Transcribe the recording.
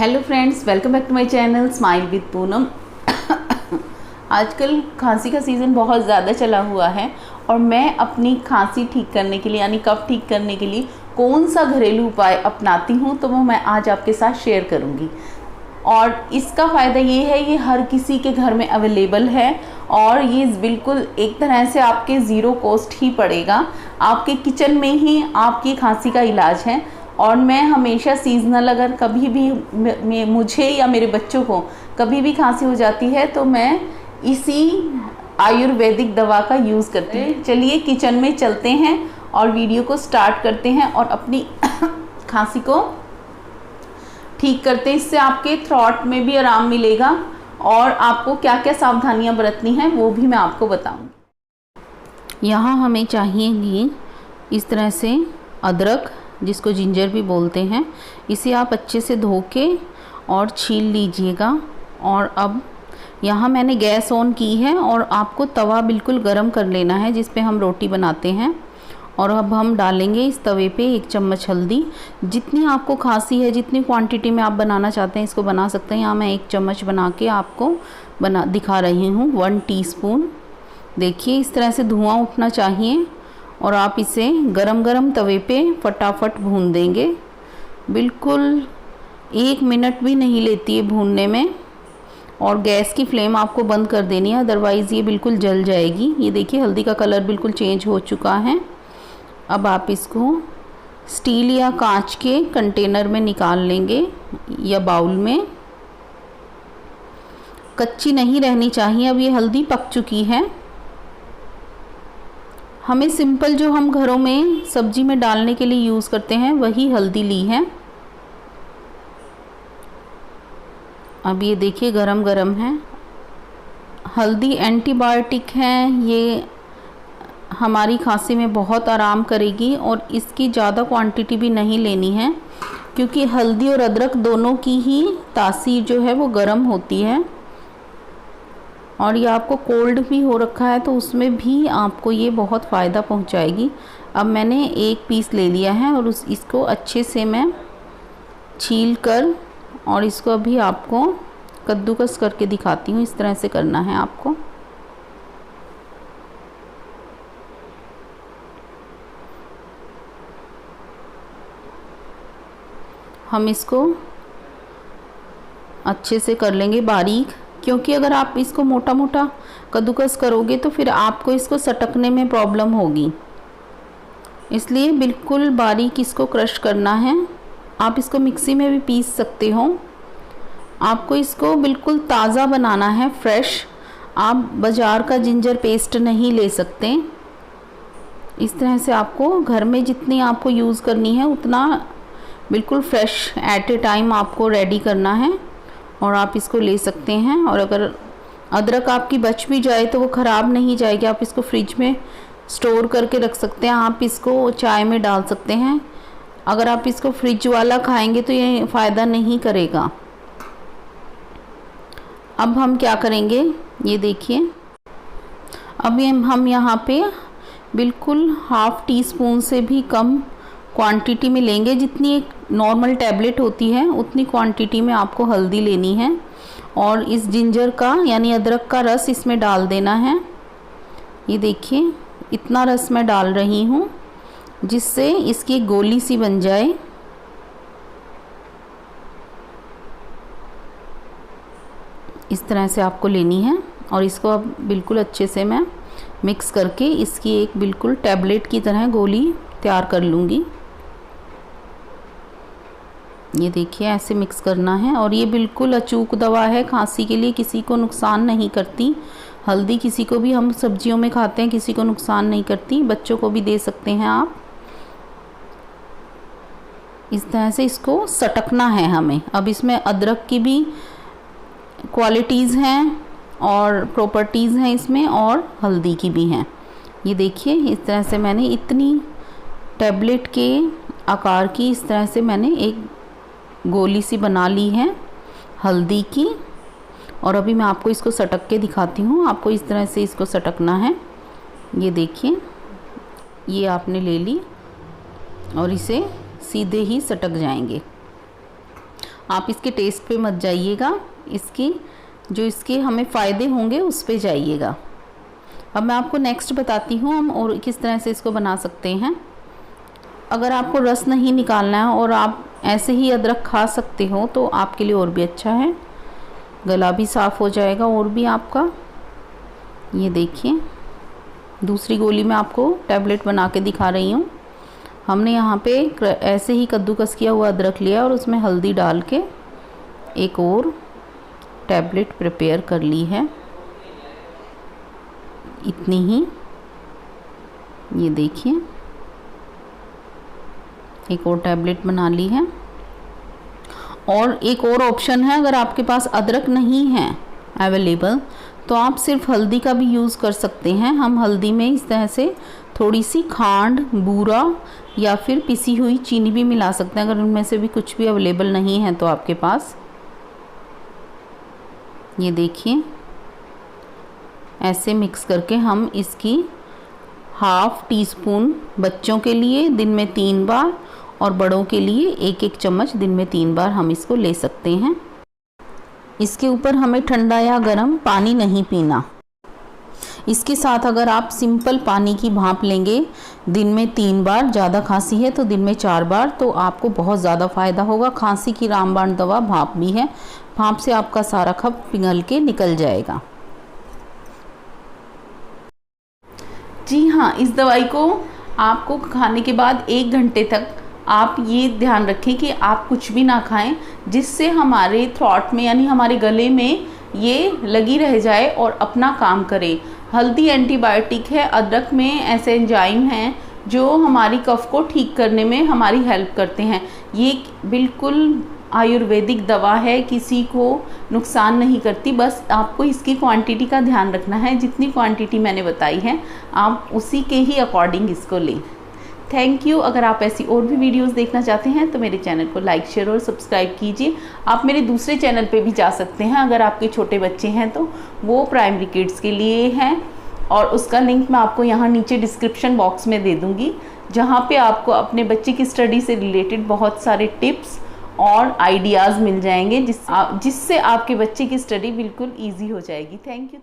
Hello friends, welcome back to my channel smile with Poonam. आजकल खांसी का सीज़न बहुत ज़्यादा चला हुआ है और मैं अपनी खांसी ठीक करने के लिए यानी कफ ठीक करने के लिए कौन सा घरेलू उपाय अपनाती हूँ तो वो मैं आज आपके साथ शेयर करूँगी। और इसका फ़ायदा ये है, ये हर किसी के घर में अवेलेबल है और ये बिल्कुल एक तरह से आपके ज़ीरो कॉस्ट ही पड़ेगा। आपके किचन में ही आपकी खांसी का इलाज है। और मैं हमेशा सीजनल, अगर कभी भी मुझे या मेरे बच्चों को कभी भी खांसी हो जाती है तो मैं इसी आयुर्वेदिक दवा का यूज़ करती हूँ। चलिए किचन में चलते हैं और वीडियो को स्टार्ट करते हैं और अपनी खांसी को ठीक करते हैं। इससे आपके थ्रॉट में भी आराम मिलेगा और आपको क्या क्या सावधानियां बरतनी हैं वो भी मैं आपको बताऊंगी। यहाँ हमें चाहिए इस तरह से अदरक, जिसको जिंजर भी बोलते हैं। इसे आप अच्छे से धो के और छील लीजिएगा। और अब यहाँ मैंने गैस ऑन की है और आपको तवा बिल्कुल गरम कर लेना है जिस पे हम रोटी बनाते हैं। और अब हम डालेंगे इस तवे पे 1 चम्मच हल्दी। जितनी आपको खांसी है, जितनी क्वांटिटी में आप बनाना चाहते हैं इसको बना सकते हैं। यहाँ मैं 1 चम्मच बना के आपको दिखा रही हूँ। 1 टीस्पून। देखिए इस तरह से धुआं उठना चाहिए और आप इसे गरम गरम तवे पे फटाफट भून देंगे। बिल्कुल 1 मिनट भी नहीं लेती है भूनने में। और गैस की फ्लेम आपको बंद कर देनी है, अदरवाइज़ ये बिल्कुल जल जाएगी। ये देखिए हल्दी का कलर बिल्कुल चेंज हो चुका है। अब आप इसको स्टील या कांच के कंटेनर में निकाल लेंगे या बाउल में। कच्ची नहीं रहनी चाहिए। अब ये हल्दी पक चुकी है। हमें सिंपल जो हम घरों में सब्जी में डालने के लिए यूज़ करते हैं वही हल्दी ली है। अब ये देखिए गरम गरम है। हल्दी एंटीबायोटिक है, ये हमारी खांसी में बहुत आराम करेगी। और इसकी ज़्यादा क्वांटिटी भी नहीं लेनी है क्योंकि हल्दी और अदरक दोनों की ही तासीर जो है वो गर्म होती है। और ये आपको कोल्ड भी हो रखा है तो उसमें भी आपको ये बहुत फ़ायदा पहुंचाएगी। अब मैंने 1 पीस ले लिया है और इसको अच्छे से मैं छील कर और इसको अभी आपको कद्दूकस करके दिखाती हूँ। इस तरह से करना है आपको। हम इसको अच्छे से कर लेंगे बारीक, क्योंकि अगर आप इसको मोटा मोटा कद्दूकस करोगे तो फिर आपको इसको सटकने में प्रॉब्लम होगी। इसलिए बिल्कुल बारीक इसको क्रश करना है। आप इसको मिक्सी में भी पीस सकते हो। आपको इसको बिल्कुल ताज़ा बनाना है, फ्रेश। आप बाज़ार का जिंजर पेस्ट नहीं ले सकते। इस तरह से आपको घर में जितनी आपको यूज़ करनी है उतना बिल्कुल फ्रेश एट ए टाइम आपको रेडी करना है और आप इसको ले सकते हैं। और अगर अदरक आपकी बच भी जाए तो वो ख़राब नहीं जाएगी। आप इसको फ्रिज में स्टोर करके रख सकते हैं। आप इसको चाय में डाल सकते हैं। अगर आप इसको फ्रिज वाला खाएंगे तो ये फ़ायदा नहीं करेगा। अब हम क्या करेंगे, ये देखिए। अब हम यहाँ पे बिल्कुल 1/2 टीस्पून से भी कम क्वांटिटी में लेंगे। जितनी एक नॉर्मल टैबलेट होती है उतनी क्वांटिटी में आपको हल्दी लेनी है और इस जिंजर का यानी अदरक का रस इसमें डाल देना है। ये देखिए इतना रस मैं डाल रही हूँ जिससे इसकी एक गोली सी बन जाए। इस तरह से आपको लेनी है और इसको अब बिल्कुल अच्छे से मैं मिक्स करके इसकी एक बिल्कुल टैबलेट की तरह गोली तैयार कर लूँगी। ये देखिए ऐसे मिक्स करना है और ये बिल्कुल अचूक दवा है खांसी के लिए, किसी को नुकसान नहीं करती। हल्दी किसी को भी हम सब्जियों में खाते हैं, किसी को नुकसान नहीं करती। बच्चों को भी दे सकते हैं आप। इस तरह से इसको सटकना है हमें। अब इसमें अदरक की भी क्वालिटीज़ हैं और प्रॉपर्टीज़ हैं इसमें और हल्दी की भी हैं। ये देखिए इस तरह से मैंने इतनी टैबलेट के आकार की इस तरह से मैंने एक गोली सी बना ली है हल्दी की। और अभी मैं आपको इसको सटक के दिखाती हूँ। आपको इस तरह से इसको सटकना है। ये देखिए ये आपने ले ली और इसे सीधे ही सटक जाएंगे। आप इसके टेस्ट पे मत जाइएगा, इसके हमें फ़ायदे होंगे उस पे जाइएगा। अब मैं आपको नेक्स्ट बताती हूँ हम और किस तरह से इसको बना सकते हैं। अगर आपको रस नहीं निकालना है और आप ऐसे ही अदरक खा सकते हो तो आपके लिए और भी अच्छा है, गला भी साफ़ हो जाएगा और भी आपका। ये देखिए दूसरी गोली में आपको टैबलेट बना के दिखा रही हूँ। हमने यहाँ पे ऐसे ही कद्दूकस किया हुआ अदरक लिया और उसमें हल्दी डाल के एक और टैबलेट प्रिपेयर कर ली है, इतनी ही। ये देखिए एक और टैबलेट बना ली है। और एक और ऑप्शन है, अगर आपके पास अदरक नहीं है अवेलेबल तो आप सिर्फ हल्दी का भी यूज़ कर सकते हैं। हम हल्दी में इस तरह से थोड़ी सी खांड, बूरा या फिर पिसी हुई चीनी भी मिला सकते हैं, अगर उनमें से भी कुछ भी अवेलेबल नहीं है तो आपके पास। ये देखिए ऐसे मिक्स करके हम इसकी 1/2 टीस्पून बच्चों के लिए दिन में 3 बार और बड़ों के लिए 1-1 चम्मच दिन में 3 बार हम इसको ले सकते हैं। इसके ऊपर हमें ठंडा या गर्म पानी नहीं पीना। इसके साथ अगर आप सिंपल पानी की भाप लेंगे दिन में 3 बार, ज़्यादा खांसी है तो दिन में 4 बार, तो आपको बहुत ज़्यादा फ़ायदा होगा। खांसी की रामबाण दवा भाप भी है, भाप से आपका सारा कफ पिघल के निकल जाएगा। जी हाँ, इस दवाई को आपको खाने के बाद 1 घंटे तक आप ये ध्यान रखें कि आप कुछ भी ना खाएं, जिससे हमारे थ्रोट में यानी हमारे गले में ये लगी रह जाए और अपना काम करे। हल्दी एंटीबायोटिक है, अदरक में ऐसे एंजाइम हैं जो हमारी कफ को ठीक करने में हमारी हेल्प करते हैं। ये बिल्कुल आयुर्वेदिक दवा है, किसी को नुकसान नहीं करती। बस आपको इसकी क्वांटिटी का ध्यान रखना है, जितनी क्वांटिटी मैंने बताई है आप उसी के ही अकॉर्डिंग इसको लें। Thank you. अगर आप ऐसी और भी वीडियोस देखना चाहते हैं तो मेरे चैनल को लाइक, शेयर और सब्सक्राइब कीजिए। आप मेरे दूसरे चैनल पे भी जा सकते हैं, अगर आपके छोटे बच्चे हैं तो वो प्राइमरी किड्स के लिए हैं, और उसका लिंक मैं आपको यहाँ नीचे डिस्क्रिप्शन बॉक्स में दे दूँगी, जहाँ पे आपको अपने बच्चे की स्टडी से रिलेटेड बहुत सारे टिप्स और आइडियाज़ मिल जाएंगे, जिससे आपके बच्चे की स्टडी बिल्कुल ईजी हो जाएगी। Thank you.